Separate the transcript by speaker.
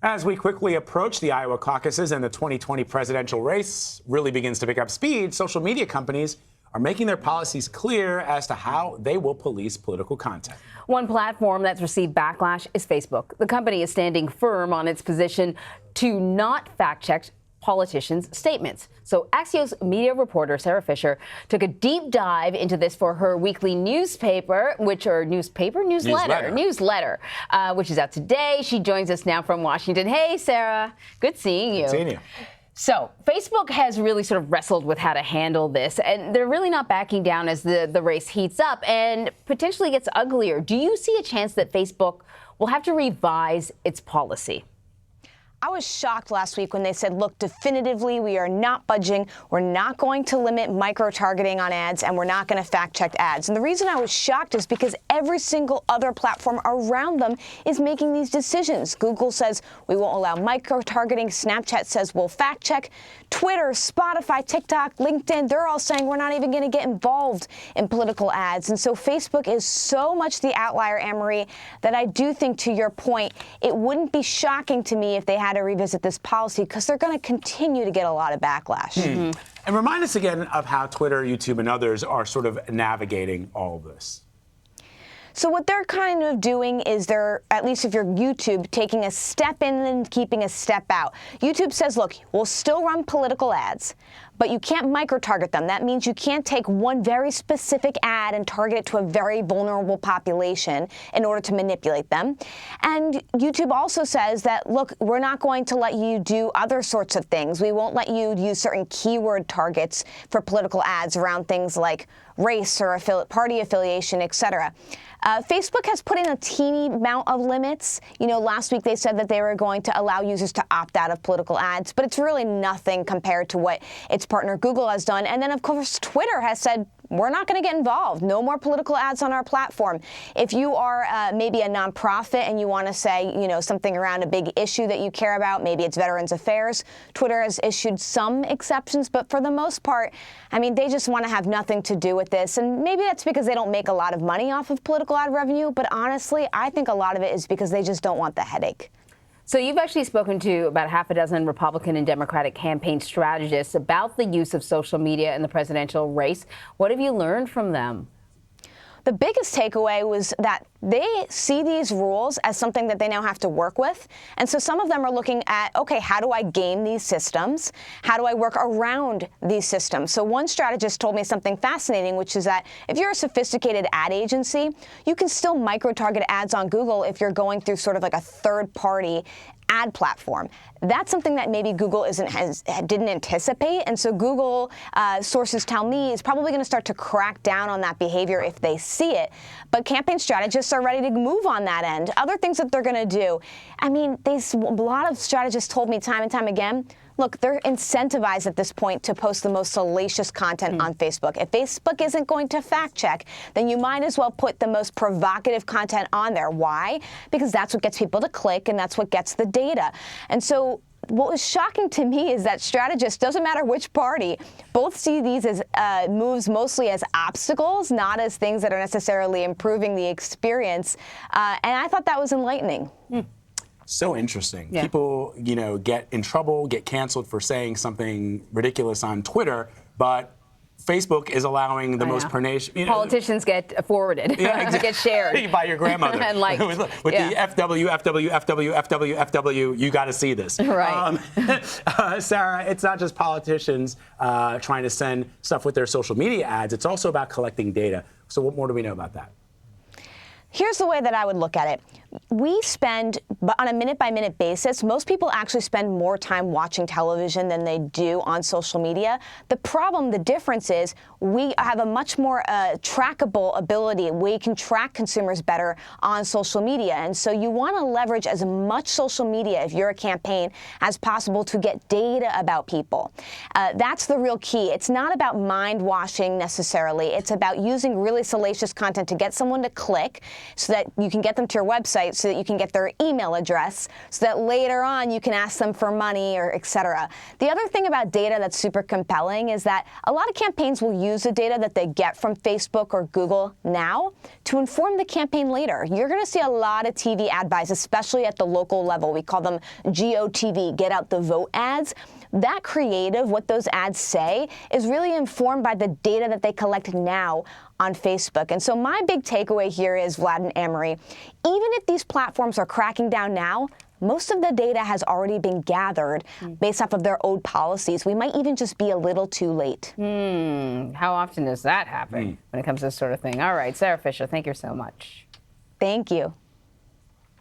Speaker 1: As we quickly approach the Iowa caucuses and the 2020 presidential race really begins to pick up speed, social media companies are making their policies clear as to how they will police political content.
Speaker 2: One platform that's received backlash is Facebook. The company is standing firm on its position to not fact-check politicians' statements. So Axios media reporter Sarah Fisher took a deep dive into this for her weekly newsletter, which is out today. She joins us now from Washington. Hey, Sarah. Good seeing you.
Speaker 1: Good seeing you.
Speaker 2: So Facebook has really sort of wrestled with how to handle this, and they're really not backing down as the race heats up and potentially gets uglier. Do you see a chance that Facebook will have to revise its policy?
Speaker 3: I was shocked last week when they said, look, definitively, we are not budging. We're not going to limit micro-targeting on ads, and we're not going to fact-check ads. And the reason I was shocked is because every single other platform around them is making these decisions. Google says we won't allow micro-targeting. Snapchat says we'll fact-check. Twitter, Spotify, TikTok, LinkedIn, they're all saying we're not even going to get involved in political ads. And so Facebook is so much the outlier, Anne-Marie, that I do think, to your point, it wouldn't be shocking to me if they had to revisit this policy, because they're going to continue to get a lot of backlash.
Speaker 1: Mm-hmm. And remind us again of how Twitter, YouTube, and others are sort of navigating all of this.
Speaker 3: So what they're kind of doing is they're, at least if you're YouTube, taking a step in and keeping a step out. YouTube says, look, we'll still run political ads, but you can't micro-target them. That means you can't take one very specific ad and target it to a very vulnerable population in order to manipulate them. And YouTube also says that, look, we're not going to let you do other sorts of things. We won't let you use certain keyword targets for political ads around things like race or party affiliation, et cetera. Facebook has put in a teeny amount of limits. You know, last week they said that they were going to allow users to opt out of political ads, but it's really nothing compared to what its partner Google has done. And then, of course, Twitter has said, we're not going to get involved. No more political ads on our platform. If you are maybe a nonprofit and you want to say, you know, something around a big issue that you care about, maybe it's Veterans Affairs, Twitter has issued some exceptions, but for the most part, I mean, they just want to have nothing to do with this. And maybe that's because they don't make a lot of money off of political ad revenue, but honestly, I think a lot of it is because they just don't want the headache.
Speaker 2: So you've actually spoken to about half a dozen Republican and Democratic campaign strategists about the use of social media in the presidential race. What have you learned from them?
Speaker 3: The biggest takeaway was that they see these rules as something that they now have to work with. And so some of them are looking at, okay, how do I game these systems? How do I work around these systems? So one strategist told me something fascinating, which is that if you're a sophisticated ad agency, you can still micro-target ads on Google if you're going through sort of like a third-party ad platform. That's something that maybe Google didn't anticipate, and so Google, sources tell me, is probably going to start to crack down on that behavior if they see it. But campaign strategists are ready to move on that end. Other things that they're going to do, I mean, a lot of strategists told me time and time again, look, they're incentivized at this point to post the most salacious content on Facebook. If Facebook isn't going to fact check, then you might as well put the most provocative content on there. Why? Because that's what gets people to click, and that's what gets the data. And so what was shocking to me is that strategists, doesn't matter which party, both see these as moves mostly as obstacles, not as things that are necessarily improving the experience. And I thought that was enlightening.
Speaker 1: So interesting.
Speaker 2: Yeah.
Speaker 1: People, you know, get in trouble, get canceled for saying something ridiculous on Twitter, but Facebook is allowing the most pernicious.
Speaker 2: Politicians get forwarded, get shared.
Speaker 1: By your grandmother.
Speaker 2: And liked.
Speaker 1: with the FW, you got to see this.
Speaker 2: Right.
Speaker 1: Sarah, it's not just politicians trying to send stuff with their social media ads. It's also about collecting data. So what more do we know about that?
Speaker 3: Here's the way that I would look at it. We spend, on a minute-by-minute basis, most people actually spend more time watching television than they do on social media. The problem, the difference is, we have a much more trackable ability. We can track consumers better on social media. And so you want to leverage as much social media, if you're a campaign, as possible to get data about people. That's the real key. It's not about mind-washing necessarily. It's about using really salacious content to get someone to click. so that you can get them to your website, so that you can get their email address, so that later on you can ask them for money or et cetera. The other thing about data that's super compelling is that a lot of campaigns will use the data that they get from Facebook or Google now to inform the campaign later. You're going to see a lot of TV ad buys, especially at the local level. We call them GOTV, get out the vote ads. That creative, what those ads say, is really informed by the data that they collect now on Facebook. And so my big takeaway here is, Vlad and Amory, even if these platforms are cracking down now, most of the data has already been gathered based off of their old policies. We might even just be a little too late.
Speaker 2: How often does that happen when it comes to this sort of thing? All right, Sarah Fisher, thank you so much.
Speaker 3: Thank you.